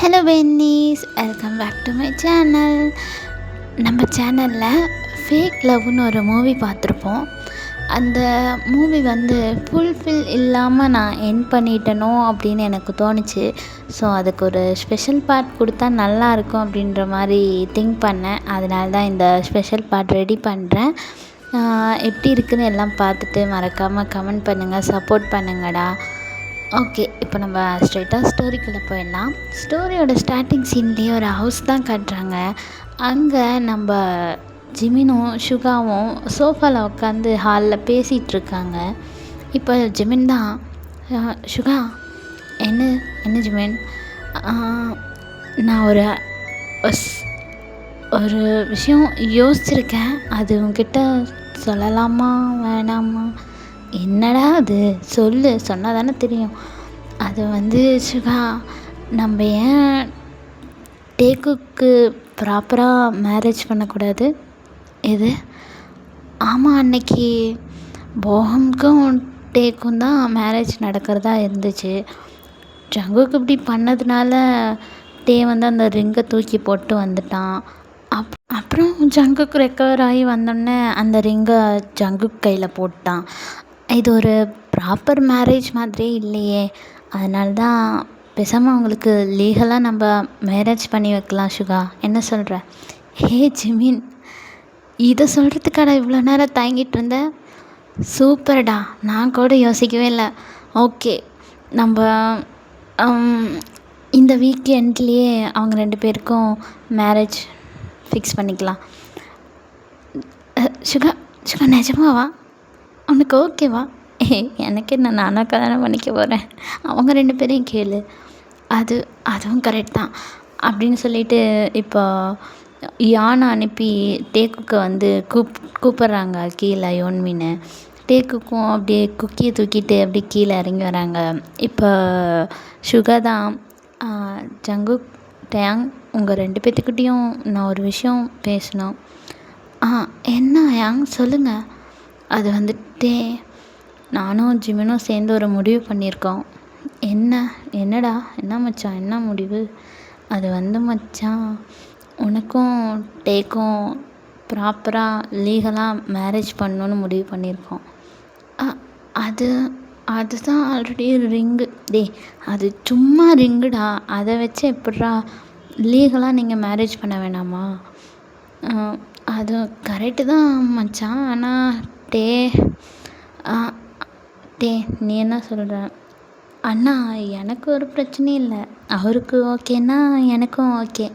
Hello pennies, welcome back to my channel. நம்ம சேனலில் fake லவ்னு ஒரு மூவி பார்த்துருப்போம். அந்த மூவி ஃபுல்ஃபில் இல்லாமல் நான் என் பண்ணிட்டனோ அப்படின்னு எனக்கு தோணுச்சு. ஸோ அதுக்கு ஒரு ஸ்பெஷல் பார்ட் கொடுத்தா நல்லாயிருக்கும் அப்படின்ற மாதிரி திங்க் பண்ணேன். அதனால தான் இந்த ஸ்பெஷல் பார்ட் ரெடி பண்ணுறேன். எப்படி இருக்குதுன்னு எல்லாம் பார்த்துட்டு மறக்காமல் கமெண்ட் பண்ணுங்கள், சப்போர்ட் பண்ணுங்கடா. ஓகே, இப்போ நம்ம ஸ்ட்ரெயிட்டாக ஸ்டோரிக்குள்ளே போயிடலாம். ஸ்டோரியோட ஸ்டார்டிங் சீன்லேயே ஒரு ஹவுஸ் தான் காட்டுறாங்க. அங்கே நம்ம ஜிமினும் சுகாவும் சோஃபாவில் உட்காந்து ஹாலில் பேசிகிட்ருக்காங்க. இப்போ ஜிமின் தான், சுகா என்ன என்ன ஜிமின், நான் ஒரு விஷயம் யோசிச்சிருக்கேன். அது உங்ககிட்ட சொல்லலாமா வேணாமா? என்னடா அது, சொன்னால் தானே தெரியும். அது சுகா, நம்ம ஏன் டேக்குக்கு ப்ராப்பராக மேரேஜ் பண்ணக்கூடாது? எது? ஆமாம், அன்னைக்கு போகம்க்கும் டேக்கும் தான் மேரேஜ் நடக்கிறதா இருந்துச்சு. ஜங்குக்கு இப்படி பண்ணதுனால டே அந்த ரிங்கை தூக்கி போட்டு வந்துட்டான். அப்புறம் ஜங்குக்கு ரெக்கவர் ஆகி வந்தோடனே அந்த ரிங்கை ஜங்குக்கு கையில் போட்டான். இது ஒரு ப்ராப்பர் மேரேஜ் மாதிரியே இல்லையே. அதனால தான் பேசாமல் அவங்களுக்கு லீகலாக நம்ம மேரேஜ் பண்ணி வைக்கலாம். சுகா, என்ன சொல்கிற? ஹே ஜிமின், இதை சொல்கிறதுக்காடா இவ்வளோ நேரம் தயங்கிட்டு இருந்தேன்? சூப்பர்டா, நான் கூட யோசிக்கவே இல்லை. ஓகே, நம்ம இந்த வீக் எண்ட்லேயே அவங்க 2 பேருக்கும் மேரேஜ் ஃபிக்ஸ் பண்ணிக்கலாம். சுகா, நிஜமாவா? உனக்கு ஓகேவா? எனக்கு என்ன, நானாக கல்யாணம் பண்ணிக்க போகிறேன், அவங்க 2 பேரையும் கேளு. அதுவும் கரெக்ட் தான் அப்படின்னு சொல்லிட்டு இப்போ யானை அனுப்பி டேக்குக்கு கூப்பிட்றாங்க கீழே யோன்மீன். டேக்குக்கும் அப்படியே குக்கியை தூக்கிட்டு அப்படியே கீழே இறங்கி வராங்க. இப்போ சுகா தான், ஜங்குக், டேங், உங்கள் 2 பேர்த்துக்கிட்டேயும் நான் ஒரு விஷயம் பேசணும். என்ன யாங், சொல்லுங்கள். அது நானும் ஜிமினும் சேர்ந்து ஒரு முடிவு பண்ணியிருக்கோம். என்னடா, என்ன மச்சான், என்ன முடிவு? அது மச்சான், உனக்கும் டேக்கும் ப்ராப்பராக லீகலாக மேரேஜ் பண்ணணுன்னு முடிவு பண்ணியிருக்கோம். அதுதான் ஆல்ரெடி ரிங்கு. அது சும்மா ரிங்குடா, அதை வச்சு எப்பட்றா லீகலாக நீங்கள் மேரேஜ் பண்ண வேணாமா? அது கரெக்டு தான் மச்சான், ஆனால் டே நீ என்ன சொல்கிற? அண்ணா, எனக்கு ஒரு பிரச்சனையும் இல்லை. அவருக்கு ஓகேன்னா எனக்கும் ஓகே.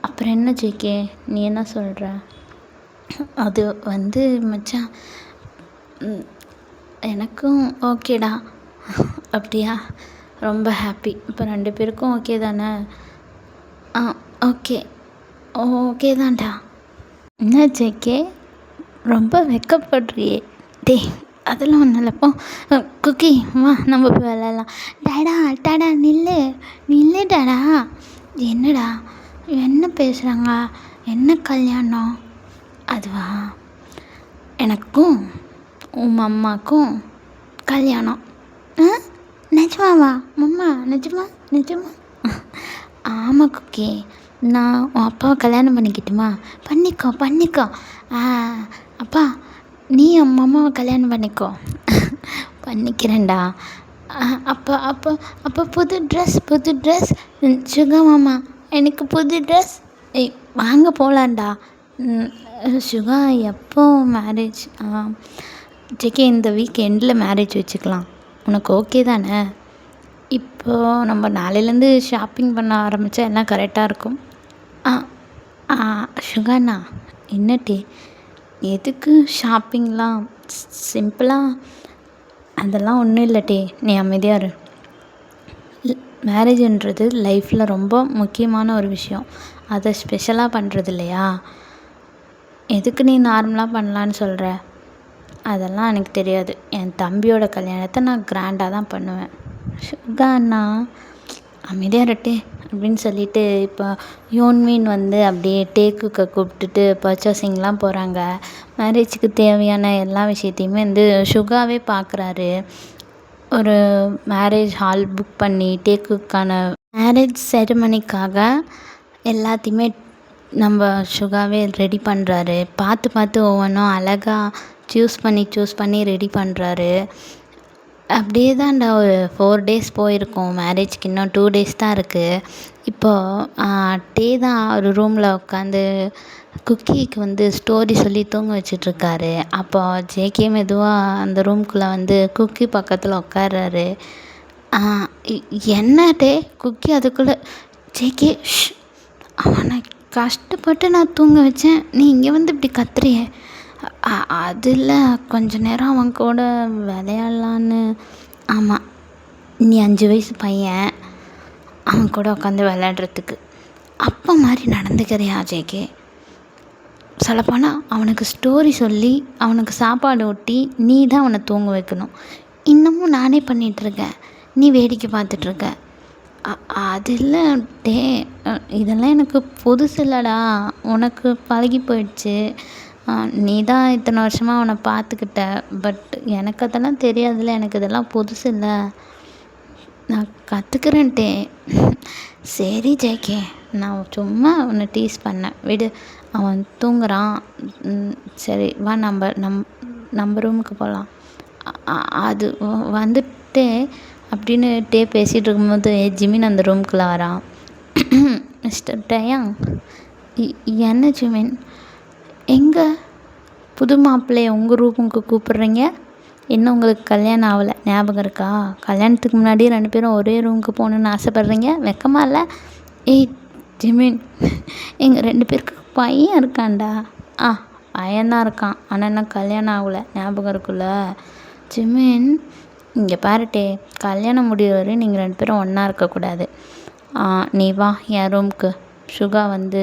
அப்புறம் என்ன ஜேகே, நீ என்ன சொல்கிற? அது மச்சான், எனக்கும் ஓகேடா. அப்படியா? ரொம்ப ஹாப்பி. இப்போ 2 பேருக்கும் ஓகே தானே? ஓகே தான்டா. என்ன ஜேகே, ரொம்ப வெக்கப்படுறியே? அதெல்லாம் ஒன்றும் இல்லைப்போ. குக்கி, வா நம்ம போய் விளையாடலாம். டாடா நில்லு டாடா. என்னடா, என்ன பேசுகிறாங்க? என்ன கல்யாணம்? அதுவா, எனக்கும் உன் அம்மாக்கும் கல்யாணம். நிஜமாவா மம்மா? நிஜமா? ஆமாம் குக்கி, நான் உன் அப்பாவை கல்யாணம் பண்ணிக்கிட்டுமா? பண்ணிக்கோ. அப்பா, நீ அம்மா அம்மாவை கல்யாணம் பண்ணிக்கோ. பண்ணிக்கிறேன்டா. அப்போ புது ட்ரெஸ் சுகா மாமா, எனக்கு புது ட்ரெஸ். வாங்க போகலான்டா. சுகா, எப்போ மேரேஜ்? ஜேகே, இந்த வீக் எண்டில் மேரேஜ் வச்சுக்கலாம். உனக்கு ஓகே தானே? இப்போது நம்ம நாளையிலேருந்து ஷாப்பிங் பண்ண ஆரம்பித்தா எல்லாம் கரெக்டாக இருக்கும். சுகாண்ணா, என்னட்டே, எதுக்கு ஷாப்பிங்லாம்? சிம்பிளாக அதெல்லாம் ஒன்றும் இல்லட்டே, நீ அமைதியாக இரு. மேரேஜுன்றது லைஃப்பில் ரொம்ப முக்கியமான ஒரு விஷயம். அதை ஸ்பெஷலாக பண்ணுறது இல்லையா? எதுக்கு நீ நார்மலாக பண்ணலான்னு சொல்கிற? அதெல்லாம் எனக்கு தெரியாது. என் தம்பியோட கல்யாணத்தை நான் கிராண்டாக தான் பண்ணுவேன். சுகா அண்ணா, அமைதியாக இருட்டே அப்படின்னு சொல்லிட்டு இப்போ யோன்மீன் அப்படியே டேக்குக்கு கூப்பிட்டுட்டு பர்ச்சேசிங்லாம் போகிறாங்க. மேரேஜுக்கு தேவையான எல்லா விஷயத்தையுமே சுகாவே பார்க்குறாரு. ஒரு மேரேஜ் ஹால் புக் பண்ணி டேக்குக்கான மேரேஜ் செரிமனிக்காக எல்லாத்தையுமே நம்ம சுகாவே ரெடி பண்ணுறாரு. பார்த்து பார்த்து ஒவ்வொன்றும் அழகாக சூஸ் பண்ணி ரெடி பண்ணுறாரு. அப்படியே தான்டா ஒரு 4 டேஸ் போயிருக்கும். மேரேஜ்க்கு இன்னும் 2 டேஸ் தான் இருக்குது. இப்போது டே தான் ஒரு ரூமில் உட்காந்து குக்கிக்கு வந்து ஸ்டோரி சொல்லி தூங்க வச்சிட்ருக்காரு. அப்போ ஜேகே மெதுவாக அந்த ரூம்குள்ளே வந்து குக்கி பக்கத்தில் உட்கார்றாரு. என்ன டே குக்கி அதுக்குள்ளே ஜேகே அவனை கஷ்டப்பட்டு நான் தூங்க வச்சேன், நீ இங்கே வந்து இப்படி கத்துறியே. அதில் கொஞ்ச நேரம் அவன் கூட விளையாடலான்னு. ஆமாம், நீ 5 வயசு பையன், அவன் கூட உட்காந்து விளையாடுறதுக்கு அப்போ மாதிரி நடந்துக்கிறியா ஜேகே? சொல்லப்போனால் அவனுக்கு ஸ்டோரி சொல்லி அவனுக்கு சாப்பாடு ஊட்டி நீ தான் அவனை தூங்க வைக்கணும். இன்னமும் நானே பண்ணிகிட்ருக்கேன், நீ வேடிக்கை பார்த்துட்ருக்க. அது இல்லை டே, இதெல்லாம் எனக்கு புதுசு இல்லைடா, உனக்கு பழகி போயிடுச்சு. நீ தான் இத்தனை வருஷமாக அவனை பார்த்துக்கிட்ட. பட் எனக்கு அதெல்லாம் தெரியாதுல்ல, எனக்கு இதெல்லாம் புதுசு இல்லை, நான் கற்றுக்குறேன்ட்டே. சரி ஜேகே, நான் சும்மா அவனை டீஸ் பண்ணேன், விடு, அவன் தூங்குறான். சரி வா, நம்ம ரூமுக்கு போகலாம். அது வந்துட்டு அப்படின்னு பேசிகிட்டு இருக்கும்போது ஜிமின் அந்த ரூமுக்குள்ளே வரான். Mister de Jong. என்ன ஜிமின், எங்கே புது மாப்பிள்ளைய உங்கள் ரூமுக்கு கூப்பிட்றீங்க? இன்னும் உங்களுக்கு கல்யாணம் ஆகலை, ஞாபகம் இருக்கா? கல்யாணத்துக்கு முன்னாடி 2 பேரும் ஒரே ரூமுக்கு போகணுன்னு ஆசைப்பட்றீங்க, வெக்கமா இல்லை? ஏய் ஜிமின், எங்கள் 2 பேருக்கு பையன் இருக்கான்டா. பையன்தான் இருக்கான், ஆனால் என்ன கல்யாணம் ஆகலை, ஞாபகம் இருக்குல்ல? ஜிமின், இங்கே பாருட்டே, கல்யாணம் முடிகிற வரையும் நீங்கள் 2 பேரும் ஒன்றா இருக்கக்கூடாது. நீ வா என் ரூமுக்கு. சுகா வந்து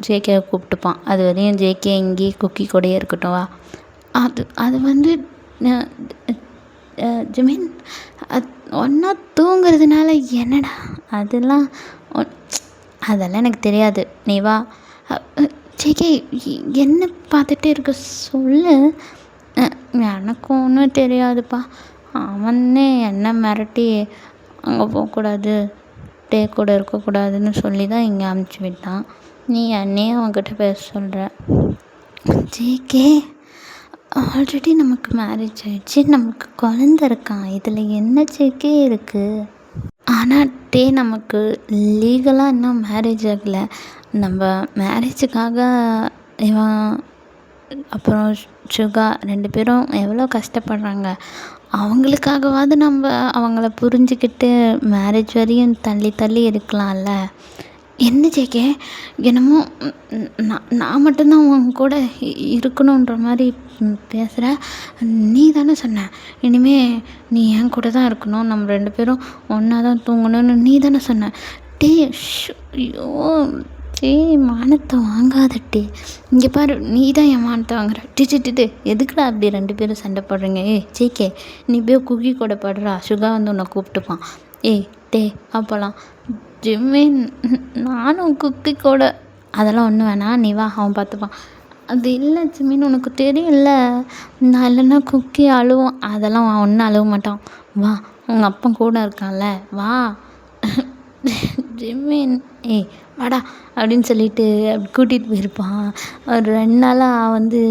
ஜேகேவை கூப்பிட்டுப்பான். அது வரையும் ஜேகே இங்கேயே குக்கி கூடயே இருக்கட்டும், வா. அது வந்து ஜிமின், ஒன்றா தூங்குறதுனால என்னடா அதெல்லாம் எனக்கு தெரியாது, நீ வா. ஜேகே என்ன பார்த்துட்டே இருக்க, சொல்லு. எனக்கும் ஒன்றும் தெரியாதுப்பா, அவனே என்ன மிரட்டி அங்கே போகக்கூடாது, டே கூட இருக்கக்கூடாதுன்னு சொல்லி தான் இங்கே அமுச்சு விட்டான். நீ என்னையே அவன்கிட்ட பேச சொல்கிற. ஜேகே, ஆல்ரெடி நமக்கு மேரேஜ் ஆகிடுச்சு, நமக்கு குழந்த இருக்கான், இதில் என்ன ஜேகே இருக்குது? ஆனால் டே, நமக்கு லீகலாக இன்னும் மேரேஜ் ஆகலை. நம்ம மேரேஜுக்காக இவன் அப்புறம் சுகா 2 பேரும் எவ்வளோ கஷ்டப்படுறாங்க. அவங்களுக்காகவாவது நம்ம அவங்கள புரிஞ்சுக்கிட்டு மேரேஜ் வரையும் தள்ளி இருக்கலாம்ல. என்ன ஜேகே, என்னமோ நான் மட்டும்தான் உன் கூட இருக்கணுன்ற மாதிரி பேசுகிற. நீ தானே சொன்ன இனிமே நீ என் கூட தான் இருக்கணும், நம்ம 2 பேரும் ஒன்றா தான் தூங்கணும்னு நீ தானே சொன்ன. டே ஐயோ, மானத்தை வாங்காதட்டே, இங்கே பாரு, நீ தான் என் மானத்தை வாங்குற. டிட்டு எதுக்குடா அப்படி 2 பேரும் சண்டை போடுறீங்க? ஜேகே, நீ போய் குக்கி கூட படுறா, சுகா வந்து உன்னை கூப்பிட்டுப்பான். டே அப்போலாம். ஜிமின், நானும் குக்கி கூட அதெல்லாம் ஒன்றும் வேணாம், நீ வா, அவன் பார்த்துப்பான். அது இல்லை ஜிமின், உனக்கு தெரியும்ல, நான் இல்லைன்னா குக்கி அழுவான். அதெல்லாம் ஒன்றும் அழுவ மாட்டான், வா, உங்கள் அப்பா கூட இருக்கான்ல, வா. ஜிமின், வாடா அப்படின்னு சொல்லிட்டு கூட்டிகிட்டு போயிருப்பான். ஒரு 2 நாளாக வந்து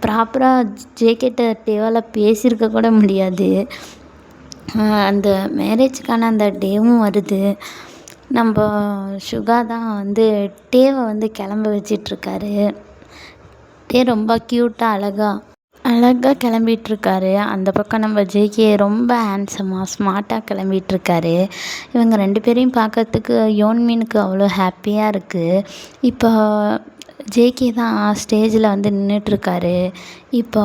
ப்ராப்பராக ஜேகேட்ட டேவால் பேசியிருக்க கூட முடியாது. அந்த மேரேஜுக்கான அந்த டேவும் வருது. நம்ம சுகா தான் வந்து டேவை வந்து கிளம்ப வச்சிட்ருக்காரு. டே ரொம்ப க்யூட்டாக அழகாக கிளம்பிகிட்ருக்காரு. அந்த பக்கம் நம்ம ஜேகே ரொம்ப ஹேண்ட்ஸமாக ஸ்மார்ட்டாக கிளம்பிகிட்ருக்காரு. இவங்க 2 பேரையும் பார்க்கறதுக்கு யோன்மினுக்கு அவ்வளோ ஹாப்பியாக இருக்குது. இப்போ ஜேகே தான் ஸ்டேஜில் வந்து நின்றுட்டுருக்காரு. இப்போ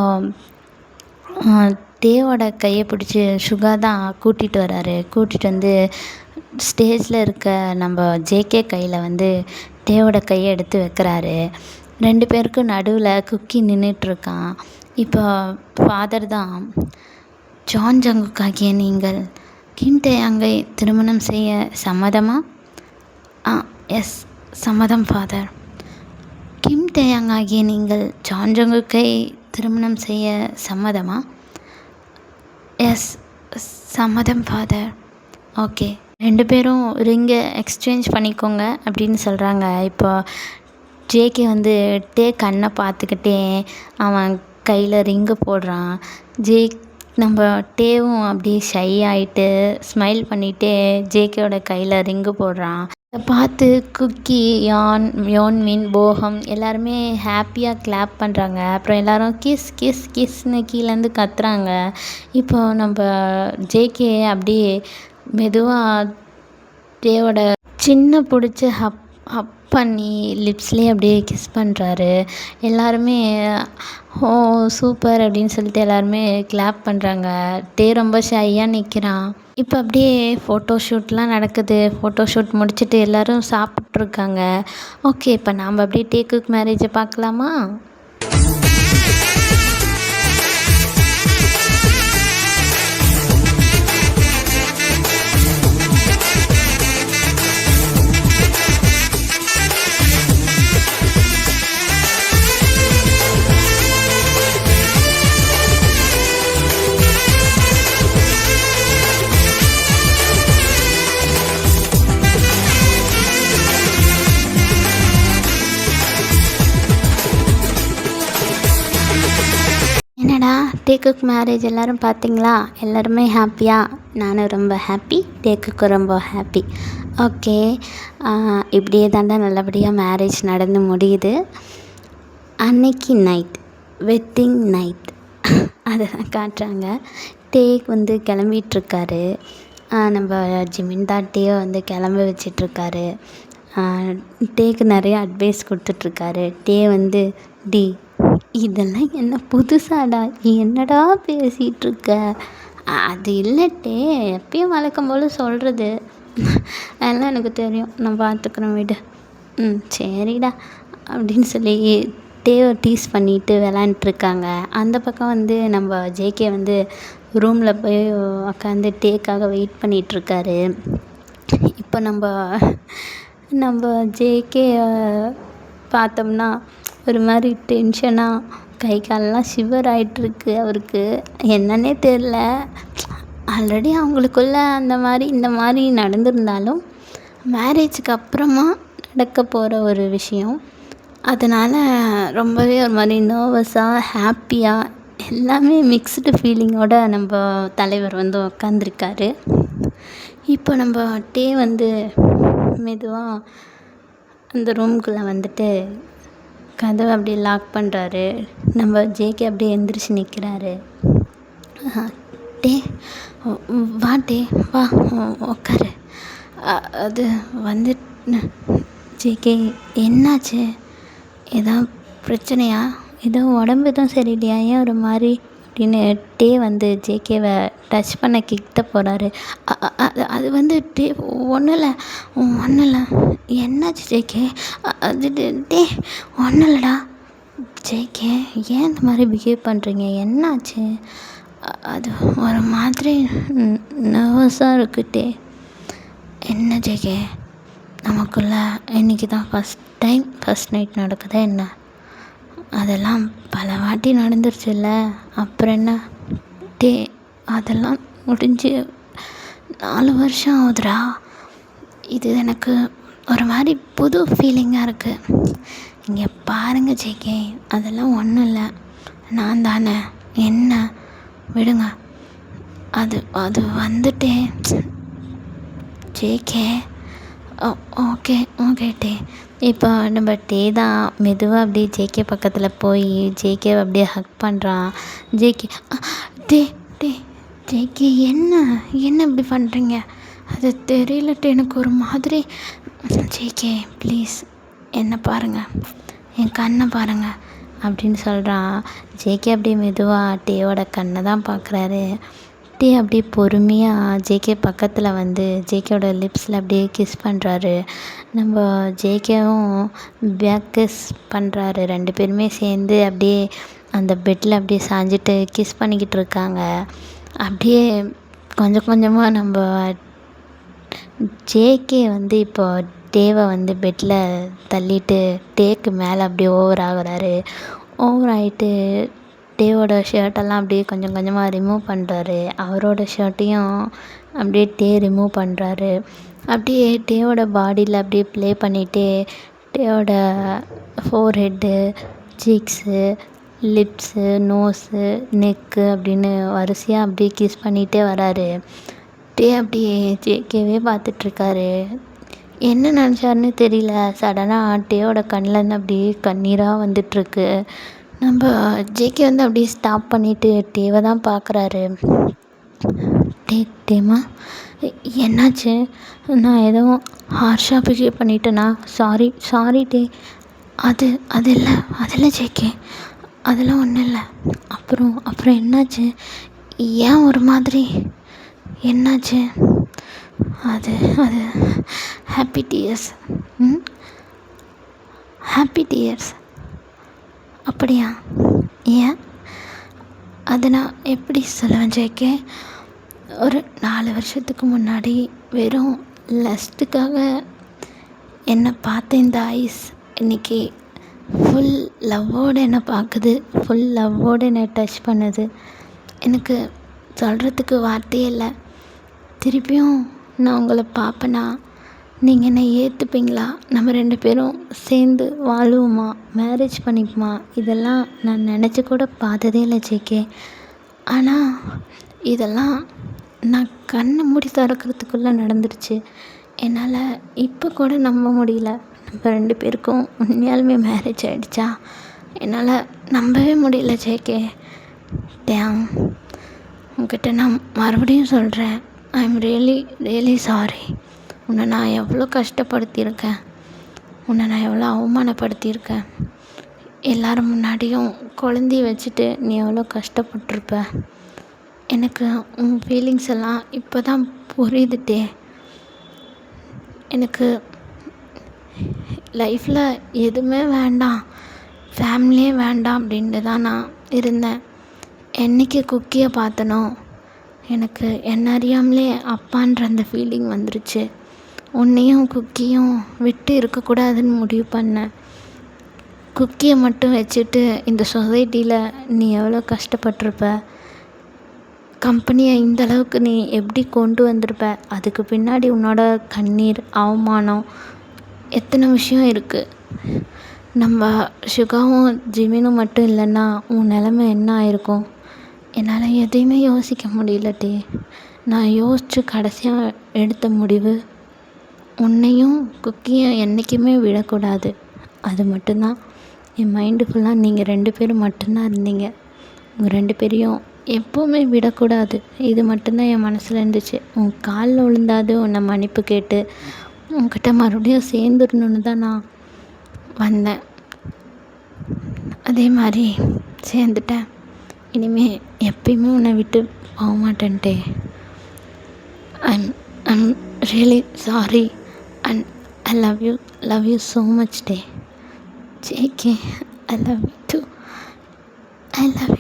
டேவோட கையை பிடிச்சி சுகா தான் கூட்டிகிட்டு வராரு. கூட்டிகிட்டு வந்து ஸ்டேஜில் இருக்க நம்ம ஜேகே கையில் வந்து டேவோட கையை எடுத்து வைக்கிறாரு. 2 பேருக்கும் நடுவில் குக்கி நின்றுட்டுருக்கான். இப்போ ஃபாதர் தான், ஜான் ஜங்குக் ஆகிய நீங்கள் கிம் டேயாங்கை திருமணம் செய்ய சம்மதமா? எஸ், சம்மதம் ஃபாதர். கிம் டேயாங் ஆகிய நீங்கள் ஜான் ஜங்குக்கை திருமணம் செய்ய சம்மதமா? எஸ், சம்மதம் ஃபாதர். ஓகே, 2 பேரும் ரிங்கை எக்ஸ்சேஞ்ச் பண்ணிக்கோங்க அப்படின்னு சொல்கிறாங்க. இப்போ ஜேகே வந்து கண்ணை பார்த்துக்கிட்டே அவன் கையில் ரிங்கு போடுறான். நம்ம டேவும் அப்படியே ஷை ஆகிட்டு ஸ்மைல் பண்ணிகிட்டே ஜேகேவோட கையில் ரிங்கு போடுறான். அதை பார்த்து குக்கி, யோன்மின், போகம் எல்லாருமே ஹாப்பியாக கிளாப் பண்ணுறாங்க. அப்புறம் எல்லோரும் கிஸ் கிஸ் கிஸ்ன்னு கீழேருந்து கத்துறாங்க. இப்போ நம்ம ஜேகே அப்படியே மெதுவாக டேவோட சின்ன பிடிச்சி ஹப் பண்ணி லிப்ஸ்லேயே அப்படியே கிஸ் பண்ணுறாரு. எல்லாருமே ஓ சூப்பர் அப்படின்னு சொல்லிட்டு எல்லாருமே கிளாப் பண்ணுறாங்க. டே ரொம்ப ஷையாக நிற்கிறான். இப்போ அப்படியே ஃபோட்டோ ஷூட்லாம் நடக்குது. ஃபோட்டோ ஷூட் முடிச்சுட்டு எல்லோரும் சாப்பிட்ருக்காங்க. ஓகே, இப்போ நாம் அப்படியே டேக்குக்கு மேரேஜை பார்க்கலாமா? என்னடா டேக்குக்கு மேரேஜ் எல்லோரும் பார்த்தீங்களா? எல்லாருமே ஹாப்பியா? நானும் ரொம்ப ஹாப்பி, டேக்குக்கு ரொம்ப ஹாப்பி. ஓகே, இப்படியே தாண்டா நல்லபடியாக மேரேஜ் நடந்து முடியுது. அன்னைக்கு நைட், வெட்டிங் நைட் அதை தான் காட்டுறாங்க. டேக் வந்து கிளம்பிகிட்ருக்காரு. நம்ம ஜிமின்தா டேவை வந்து கிளம்ப வச்சிட்ருக்காரு. டேக்கு நிறைய அட்வைஸ் கொடுத்துட்ருக்காரு. டே வந்து இதெல்லாம் என்ன புதுசாடா, என்னடா பேசிகிட்ருக்க? அது இல்லட்டே, எப்பயும் வழக்கம் போல் சொல்கிறது, அதெல்லாம் எனக்கு தெரியும், நான் பார்த்துக்குறேன் விடு. சரிடா அப்படின்னு சொல்லி டேவை டீஸ் பண்ணிட்டு விளாண்டுட்ருக்காங்க. அந்த பக்கம் வந்து நம்ம ஜேகே வந்து ரூமில் போய் உக்காந்து டேக்காக வெயிட் பண்ணிகிட்ருக்காரு. இப்போ நம்ம ஜேகே பார்த்தோம்னா ஒரு மாதிரி டென்ஷனாக கை காலெலாம் ஷிவர் ஆகிட்டுருக்கு. அவருக்கு என்னன்னே தெரில. ஆல்ரெடி அவங்களுக்குள்ள இந்த மாதிரி நடந்திருந்தாலும் மேரேஜுக்கு அப்புறமா நடக்க போகிற ஒரு விஷயம். அதனால் ரொம்பவே ஒரு மாதிரி நர்வஸாக, ஹாப்பியாக, எல்லாமே மிக்ஸ்டு ஃபீலிங்கோட நம்ம தலைவர் வந்து உக்காந்துருக்காரு. இப்போ நம்ம டே வந்து மெதுவாக அந்த ரூம்குள்ளே வந்துட்டு கதவை அப்படியே லாக் பண்ணுறாரு. நம்ம ஜேகே அப்படியே எந்திரிச்சு நிற்கிறாரு. டே வா, டே வா, உக்காரு. அது வந்து ஜேகே என்னாச்சு? ஏதோ பிரச்சனையா? ஏதோ உடம்பு எதுவும் சரியில்லையா? ஏன் ஒரு மாதிரி அப்படின்னு டே வந்து ஜேகேவை டச் பண்ண கிட்ட போகிறாரு. அது வந்து டே ஒன்றும் இல்லை. என்னாச்சு ஜேகே? அது டே ஒன்றும் இல்லைடா. ஜேகே ஏன் இந்த மாதிரி பிஹேவ் பண்ணுறீங்க? என்னாச்சு? அது ஒரு மாதிரி நர்வஸாக இருக்குது டே. என்ன ஜேகே, நமக்குள்ள இன்றைக்கி தான் ஃபஸ்ட் நைட் நடக்குதா என்ன? அதெல்லாம் பல வாட்டி நடந்துருச்சுல்ல, அப்புறம் என்ன டே? அதெல்லாம் முடிஞ்சு 4 வருஷம் ஆகுதுடா. இது எனக்கு ஒரு மாதிரி புது ஃபீலிங்காக இருக்குது. இங்கே பாருங்கள் ஜேகே, அதெல்லாம் ஒன்றும் இல்லை, நான் தானே, என்ன விடுங்க. அது வந்துட்டே ஜேகே. ஓகே டே. இப்போ நம்ம டே தான் மெதுவாக அப்படியே ஜேகே பக்கத்தில் போய் ஜேகேவை அப்படியே ஹக் பண்ணுறான். ஜேகே ஜேகே என்ன இப்படி பண்ணுறீங்க? அது தெரியலட்டு, எனக்கு ஒரு மாதிரி. ஜேகே ப்ளீஸ் என்ன பாருங்கள், என் கண்ணை பாருங்கள் அப்படின்னு சொல்கிறான். ஜேகே அப்படியே மெதுவாக டேவோட கண்ணை தான் பார்க்குறாரு. டே அப்படியே பொறுமையாக ஜேகே பக்கத்தில் வந்து ஜேகேவோட லிப்ஸில் அப்படியே கிஸ் பண்ணுறாரு. நம்ம ஜேகேவும் பேக் கிஸ் பண்ணுறாரு. 2 பேருமே சேர்ந்து அப்படியே அந்த பெட்டில் அப்படியே சாஞ்சிட்டு கிஸ் பண்ணிக்கிட்டு இருக்காங்க. அப்படியே கொஞ்சம் கொஞ்சமாக நம்ம ஜேகே வந்து இப்போ டேவை வந்து பெட்டில் தள்ளிட்டு டேக்கு மேலே அப்படியே ஓவர் ஆகுறாரு. ஓவர் ஆகிட்டு டேவோட ஷர்ட்டெல்லாம் அப்படியே கொஞ்சம் கொஞ்சமாக ரிமூவ் பண்ணுறாரு. அவரோட ஷர்ட்டையும் அப்படியே டே ரிமூவ் பண்ணுறாரு. அப்படியே டேவோட பாடியில் அப்படியே ப்ளே பண்ணிகிட்டே டேவோட ஃபோர்ஹெட்டு, சீக்ஸு, லிப்ஸு, நோஸு, நெக்கு அப்படின்னு வரிசையாக அப்படியே கிஸ் பண்ணிகிட்டே வராரு. டே அப்படியே ஜேகேவே பார்த்துட்ருக்காரு. என்ன நினச்சாருன்னு தெரியல. சடனாக டேவோட கண்லேருந்து அப்படியே கண்ணீராக வந்துட்டுருக்கு. நம்ம ஜேகே வந்து அப்படியே ஸ்டாப் பண்ணிவிட்டு டேவை தான் பார்க்குறாரு. டேமா என்னாச்சு? நான் எதுவும் ஹார்ஷாக பிஹேவ் பண்ணிட்டேனா? சாரி டே. அது இல்லை ஜேகே, அதெல்லாம் ஒன்றும் இல்லை. அப்புறம் என்னாச்சு? ஏன் ஒரு மாதிரி? என்னாச்சு? அது ஹாப்பி டியர்ஸ். ஹாப்பி டியர்ஸ் அப்படியா? ஏன்? அதை நான் எப்படி சொல்லுவேன் ஜேகே? ஒரு 4 வருஷத்துக்கு முன்னாடி வெறும் லஸ்ட்டுக்காக என்னை பார்த்த இந்த ஐஸ் இன்றைக்கி ஃபுல் லவ்வோடு என்னை பார்க்குது, ஃபுல் லவ்வோடு என்னை டச் பண்ணுது. எனக்கு சொல்கிறதுக்கு வார்த்தையே இல்லை. திருப்பியும் நான் உங்களை பார்ப்பேனா? நீங்கள் என்னை ஏற்றுப்பீங்களா? நம்ம 2 பேரும் சேர்ந்து வாழுவோமா? மேரேஜ் பண்ணிப்போமா? இதெல்லாம் நான் நினச்சி கூட பார்த்ததே இல்லை ஜேகே. ஆனால் இதெல்லாம் நான் கண்ணை மூடி திறக்கிறதுக்குள்ளே நடந்துருச்சு. என்னால் இப்போ கூட நம்ப முடியல. நம்ம 2 பேருக்கும் உண்மையாலுமே மேரேஜ் ஆகிடுச்சா? என்னால் நம்பவே முடியல ஜேகே. டேம், உங்ககிட்ட நான் மறுபடியும் சொல்கிறேன், ஐ எம் ரியலி சாரி. உன்னை நான் எவ்வளோ கஷ்டப்படுத்தியிருக்கேன், உன்னை நான் எவ்வளோ அவமானப்படுத்தியிருக்கேன். எல்லாரும் முன்னாடியும் குழந்தைய வச்சுட்டு நீ எவ்வளோ கஷ்டப்பட்டிருப்ப. எனக்கு உன் ஃபீலிங்ஸ் எல்லாம் இப்போ தான் புரியுதுட்டே. எனக்கு லைஃப்பில் எதுவுமே வேண்டாம், ஃபேமிலியே வேண்டாம் அப்படின்ட்டு தான் நான் இருந்தேன். என்றைக்கு குக்கியை பார்த்தனோ எனக்கு என்ன அறியாமலே அப்பான்ற அந்த ஃபீலிங் வந்துருச்சு. உன்னையும் குக்கியும் விட்டு இருக்கக்கூடாதுன்னு முடிவு பண்ணேன். குக்கியை மட்டும் வச்சுட்டு இந்த சொசைட்டியில் நீ எவ்வளோ கஷ்டப்பட்டிருப்ப, கம்பெனியை இந்தளவுக்கு நீ எப்படி கொண்டு வந்திருப்ப, அதுக்கு பின்னாடி உன்னோட கண்ணீர், அவமானம், எத்தனை விஷயம் இருக்குது. நம்ம சுகாவும் ஜிமினும் மட்டும் இல்லைன்னா உன் நிலமை என்ன ஆயிருக்கும்? என்னால் எதையுமே யோசிக்க முடியல டே. நான் யோசித்து கடைசியாக எடுத்த முடிவு, உன்னையும் குக்கியும் என்றைக்குமே விடக்கூடாது. அது மட்டும்தான் என் மைண்டு ஃபுல்லாக. நீங்கள் 2 பேரும் மட்டும்தான் இருந்தீங்க. உங்கள் 2 பேரையும் எப்போவுமே விடக்கூடாது. இது மட்டும்தான் என் மனசில் இருந்துச்சு. உன் காலில் விழுந்தாது உன்னை மன்னிப்பு கேட்டு உன்கிட்ட மறுபடியும் சேர்ந்துடணுன்னு தான் நான் வந்தேன். அதே மாதிரி சேர்ந்துட்டேன். இனிமேல் எப்பயுமே உன்னை விட்டு போக மாட்டேன்ட்டே. I'm really sorry and I love you so much டே. JK, I love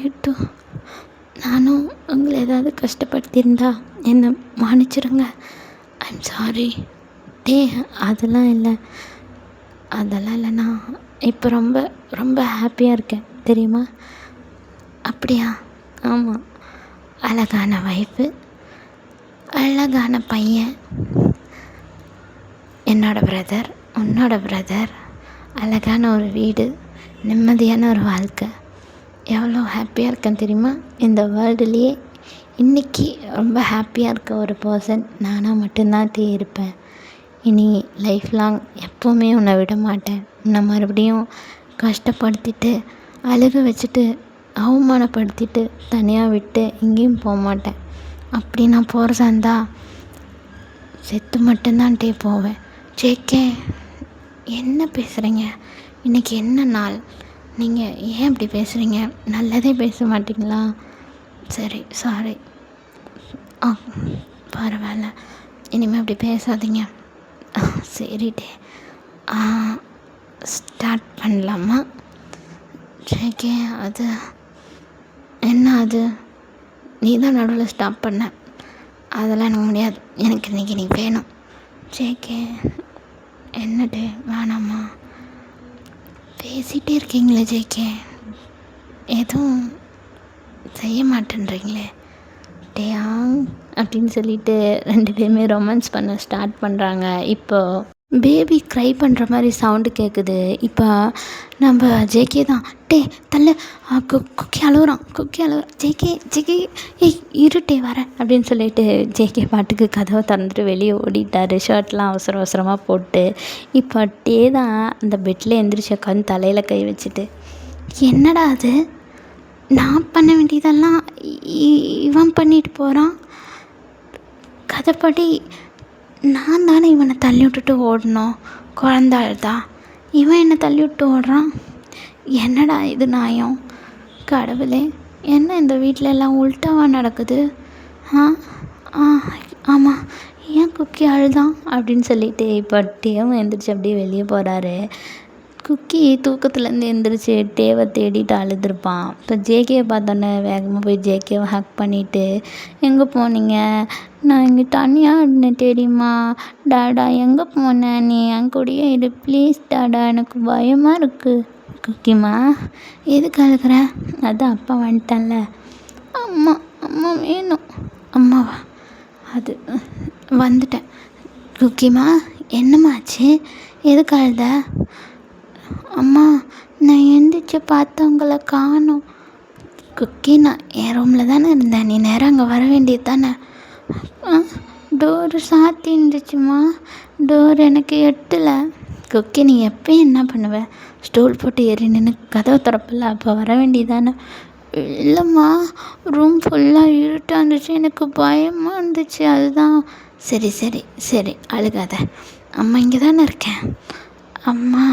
you too. நானும் உங்களை ஏதாவது கஷ்டப்படுத்தியிருந்தா என்னை மன்னிச்சிடுங்க. ஐம் சாரி டே. அதெல்லாம் இல்லை. நான் இப்போ ரொம்ப ரொம்ப ஹாப்பியாக இருக்கேன் தெரியுமா? அப்படியா? ஆமாம். அழகான வைஃபு, அழகான பையன், என்னோடய பிரதர், உன்னோட பிரதர், அழகான ஒரு வீடு, நிம்மதியான ஒரு வாழ்க்கை. எவ்வளோ ஹாப்பியாக இருக்கேன் தெரியுமா? இந்த வேர்ல்டுலேயே இன்றைக்கி ரொம்ப ஹாப்பியாக இருக்க ஒரு பர்சன் நானாக மட்டும்தான் இருப்பேன். இனி லைஃப் லாங் எப்போவுமே உன்னை விட மாட்டேன். உன்னை மறுபடியும் கஷ்டப்படுத்திட்டு அழுக வச்சுட்டு அவமானப்படுத்திட்டு தனியாக விட்டு எங்கேயும் போக மாட்டேன். அப்படி நான் போகிறதா இருந்தால் செத்து மட்டும்தான் போவேன். ஜேகே, என்ன பேசுகிறீங்க? இன்றைக்கி என்ன நாள்? நீங்கள் ஏன் இப்படி பேசுகிறீங்க? நல்லதே பேச மாட்டிங்களா? சரி, சாரி. பரவாயில்ல, இனிமேல் அப்படி பேசாதீங்க. சரிடே, ஸ்டார்ட் பண்ணலாமா? ஜேகே, அது என்ன? அது நீ தான் நடுவில் ஸ்டாப் பண்ண. அதெல்லாம் எனக்கு முடியாது. எனக்கு இன்றைக்கி நீ வேணும். ஜேகே, என்ன டே? வேணாமா? பேசிகிட்டே இருக்கீங்களே ஜேகே, எதுவும் செய்ய மாட்டேன்றீங்களே டே. அப்படின்னு சொல்லிட்டு 2 பேருமே ரொமான்ஸ் பண்ண ஸ்டார்ட் பண்ணுறாங்க. இப்போ பேபி க்ரை பண்ணுற மாதிரி சவுண்டு கேட்குது. இப்போ நம்ம ஜேகே தான், தள்ளு, குக்கி அழுகுறான், ஜேகே ஏய் இருட்டே வரேன் அப்படின்னு சொல்லிட்டு ஜேகே பாட்டுக்கு கதவை திறந்துட்டு வெளியே ஓடிட்டார், ஷர்ட்லாம் அவசர அவசரமாக போட்டு. இப்போ தான் அந்த பெட்டில் எந்திரிச்சு உட்காந்து தலையில் கை வச்சுட்டு, என்னடா அது, நான் பண்ண வேண்டியதெல்லாம் இவன் பண்ணிட்டு போகிறான், கதைப்படி நான் தானே இவனை தள்ளி விட்டுட்டு ஓடணும், குழந்த அழுதா இவன் என்னை தள்ளி விட்டு ஓடுறான், என்னடா இது நியாயம், கடவுளே என்ன இந்த வீட்டில் எல்லாம் உள்டாவாக நடக்குது, ஆமாம் ஏன் குக்கி அழுதான் அப்படின்னு சொல்லிட்டு இப்போ டேவும் எந்திரிச்சு அப்படியே வெளியே போகிறாரு. குக்கி தூக்கத்துலேருந்து எந்திரிச்சு டேவை தேடிட்டு அழுதுருப்பான். இப்போ ஜேகேவை பார்த்தோன்னே வேகமாக போய் ஜேகேவை ஹக் பண்ணிவிட்டு, எங்கே போனீங்க, நான் இங்கே தனியாக இருந்தேன் தெரியுமா, டாடா எங்கே போனேன், நீ என் கூடயே இரு ப்ளீஸ் டாடா, எனக்கு பயமாக இருக்குது. குக்கிம்மா எதுக்கு அழுகிற, அதான் அப்பா வந்துட்டேன்ல. அம்மா அம்மா வேணும். அம்மாவா, அது வந்துட்டேன். குக்கிம்மா என்னம்மாச்சு, எதுக்கு அழுத. அம்மா நான் எந்திரிச்சு பார்த்தவங்கள காணோம். குக்கி நான் என் ரூமில் தானே இருந்தேன், நீ நேரம் அங்கே வர வேண்டியது தானே. டோரு சாத்தி இருந்துச்சுமா, டோர் எனக்கு எட்டலை. குக்கி நீ எப்போயும் என்ன பண்ணுவ, ஸ்டூல் போட்டு ஏறி நின்று கதவை திறப்பில்ல, அப்போ வர வேண்டியதானே. இல்லைம்மா ரூம் ஃபுல்லாக இருட்டாக இருந்துச்சு, எனக்கு பயமாக இருந்துச்சு அதுதான். சரி சரி சரி அழுகாத, அம்மா இங்கே தானே இருக்கேன். அம்மா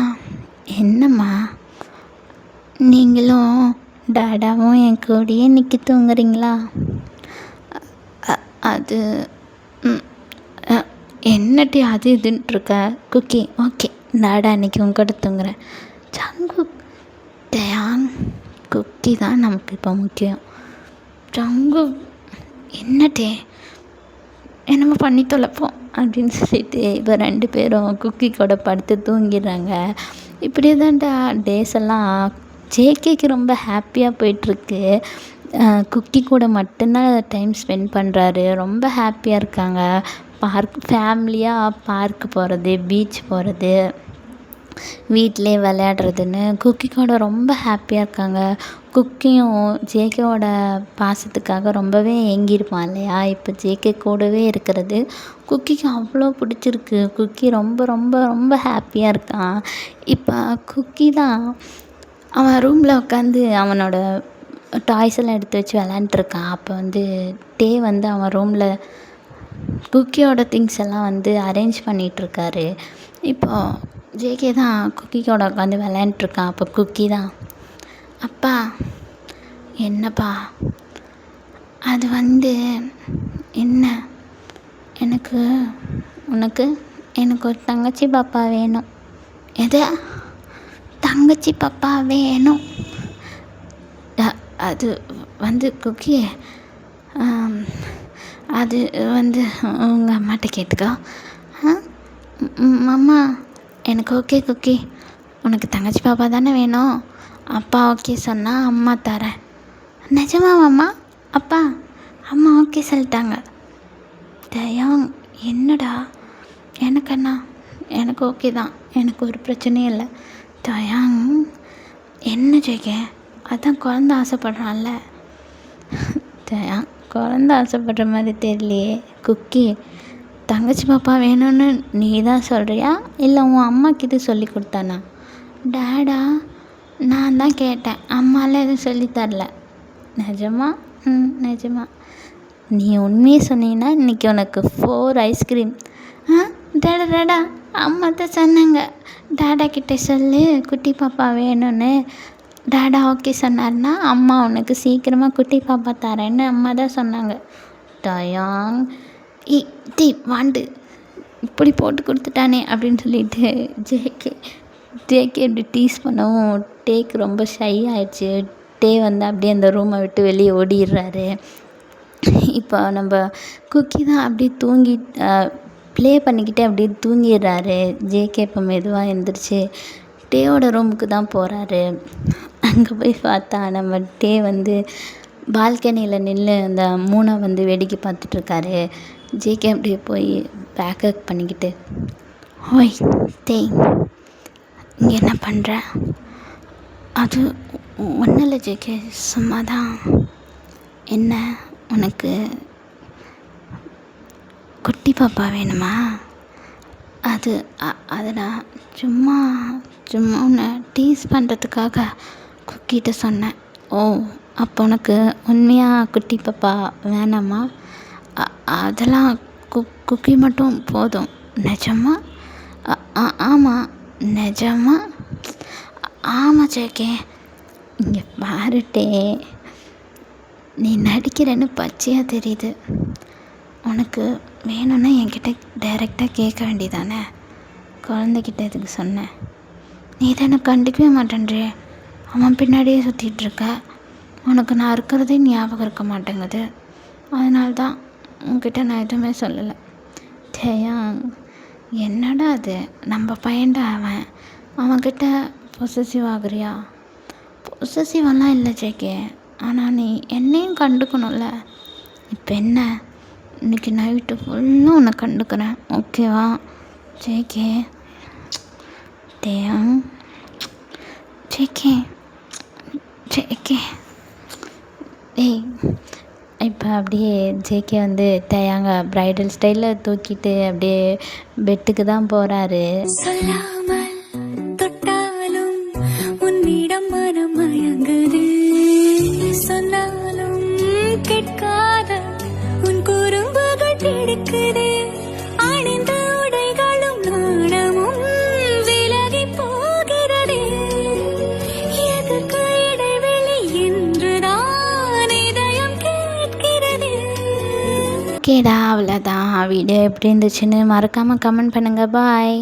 என்னம்மா, நீங்களும் டாடாவும் என் கூடயே நிற்க தூங்குறீங்களா. அது என்னட்டி அது இதுன்ட்ருக்க. குக்கி ஓகே டாடா இன்றைக்கி உங்கள்கிட்ட தூங்குறேன். சங்கு டயாங், குக்கி தான் நமக்கு இப்போ முக்கியம். சங்கு என்னட்டே என்னமோ பண்ணி தொலைப்போம் அப்படின்னு சொல்லிட்டு இப்போ 2 பேரும் குக்கி கூட படுத்து தூங்கிடுறாங்க. இப்படியே தான்டா டேஸ் எல்லாம் ஜேகேக்கு ரொம்ப ஹாப்பியாக போயிட்டுருக்கு. குக்கி கூட மட்டும்தான் டைம் ஸ்பெண்ட் பண்ணுறாரு, ரொம்ப ஹாப்பியாக இருக்காங்க. ஃபேமிலியாக பார்க்கு போகிறது, பீச் போகிறது, வீட்டிலே விளையாடுறதுன்னு குக்கி கூட ரொம்ப ஹாப்பியாக இருக்காங்க. குக்கியும் ஜேகேவோட பாசத்துக்காக ரொம்பவே ஏங்கியிருப்பான் இல்லையா. இப்போ ஜேகே கூடவே இருக்கிறது குக்கிக்கு அவ்வளோ பிடிச்சிருக்கு. குக்கி ரொம்ப ரொம்ப ரொம்ப ஹாப்பியாக இருக்கான். இப்போ குக்கி தான் அவன் ரூமில் உட்காந்து அவனோட டாய்ஸ் எல்லாம் எடுத்து வச்சு விளாண்டுருக்கான். அப்போ டே அவன் ரூமில் குக்கியோட திங்ஸ் எல்லாம் அரேஞ்ச் பண்ணிகிட்ருக்காரு. இப்போது ஜேகே தான் குக்கி கூட உட்காந்து விளையாண்டுருக்கான். அப்போ குக்கி தான், அப்பா என்னப்பா, அது என்ன, எனக்கு ஒரு தங்கச்சி பாப்பா வேணும். எது, தங்கச்சி பாப்பா வேணும். அது குக்கி, அது உங்கள் அம்மாட்ட கேட்டுக்கோ. அம்மா எனக்கு ஓகே குக்கி, உனக்கு தங்கச்சி பாப்பா தானே வேணும், அப்பா ஓகே சொன்னால் அம்மா தரேன். நிஜமாவாம்மா, அப்பா அம்மா ஓகே சொல்லிட்டாங்க. தயாங் என்னடா, எனக்கு ஓகே தான், எனக்கு ஒரு பிரச்சனையும் இல்லை. தயாங் என்ன ஜெய்கே, அதான் குழந்த ஆசைப்படுறான்ல. தயாங் குழந்த ஆசைப்படுற மாதிரி தெரியலையே. குக்கி தங்கச்சி பாப்பா வேணும்னு நீ தான் சொல்கிறியா, இல்லை உன் அம்மாக்கு இது சொல்லி கொடுத்தானா. டாடா நான் தான் கேட்டேன், அம்மாலாம் எதுவும் சொல்லித்தரல. நிஜமா? நிஜமா. நீ உண்மையை சொன்னீங்கன்னா இன்றைக்கி உனக்கு 4 ஐஸ்கிரீம். டாடா அம்மா தான் சொன்னாங்க, டாடா கிட்டே சொல்லு குட்டி பாப்பா வேணும்னு. டாடா ஓகே சொன்னார்னா அம்மா உனக்கு சீக்கிரமாக குட்டி பாப்பா தரேன்னு அம்மா தான் சொன்னாங்க. தயாங் வாண்டு இப்படி போட்டு கொடுத்துட்டானே அப்படின்னு சொல்லிட்டு ஜேகே இப்படி டீஸ் பண்ணவும் டேக்கு ரொம்ப ஷை ஆயிடுச்சு. டே அப்படியே அந்த ரூமை விட்டு வெளியே ஓடிடுறாரு. இப்போ நம்ம குக்கி தான் அப்படியே தூங்கி ப்ளே பண்ணிக்கிட்டே அப்படியே தூங்கிடுறாரு. ஜேகே இப்போ மெதுவாக எழுந்திரிச்சு டேவோட ரூமுக்கு தான் போகிறாரு. அங்கே போய் பார்த்தா நம்ம டே பால்கனியில் நின்று அந்த மூனை வந்து வேடிக்கை பார்த்துட்ருக்காரு. ஜேகே அப்படியே போய் பேக்கப் பண்ணிக்கிட்டு, ஓய் தேய், இங்கே என்ன பண்ணுற? அது ஒன்றும் இல்லை ஜேகே, சும்மா தான். என்ன, உனக்கு குட்டி பாப்பா வேணுமா? அது நான் சும்மா உன்னை டீஸ் பண்ணுறதுக்காக குக்கிட்ட சொன்னேன். ஓ, அப்போ உனக்கு உண்மையாக குட்டி பாப்பா வேணாமா? அதெல்லாம் குக்கி மட்டும் போதும். நிஜமா? ஆமாம், நிஜமா? ஆமாம் ஜேகே. இங்கே பாருட்டே, நீ நடிக்கிறேன்னு பச்சையாக தெரியுது. உனக்கு வேணும்னா என்கிட்ட டைரெக்டாக கேட்க வேண்டியதானே? குழந்தைகிட்ட எதுக்கு சொன்னேன்? நீ தானே கண்டுக்கவே மாட்டேன்றே. அவன் பின்னாடியே சுற்றிட்டுருக்க. உனக்கு நான் இருக்கிறதே ஞாபகம் இருக்க மாட்டேங்குது. அதனால தான் உன்கிட்ட நான் எதுவுமே சொல்லலை. தேயாங், என்னடா அது, நம்ம பையன்டா அவன். அவன்கிட்ட பொசசிவ் ஆகுறியா? பொசசிவெல்லாம் இல்லை ஜேகே, ஆனால் நீ என்னையும் கண்டுக்கணும்ல. இப்போ என்ன, இன்றைக்கி நைட்டு ஃபுல்லாக உன்னை கண்டுக்கிறேன், ஓகேவா ஜேகே? தேயாங், ஜேகே ஏய், இப்போ அப்படியே ஜேகே வந்து தேயாங்க ப்ரைடல் ஸ்டைலில் தூக்கிட்டு அப்படியே பெட்டுக்கு தான் போகிறாரு. சொல்லாமல் தொட்டாலும் உன்னிடம் மனம் மயங்குது, சொன்னாலும் கேட்காத உன் குறும்புகள் பிடிக்குது, அணிந்த உடைகளும் நாணமும் விலகி போகிறது, எதுக்கு இடைவெளி என்றுதான் இதயம் கேட்கிறது. கேடா, அவ்வளோதான். வீடியோ எப்படி இருந்துச்சுன்னு மறக்காமல் கமெண்ட் பண்ணுங்கள். பாய்.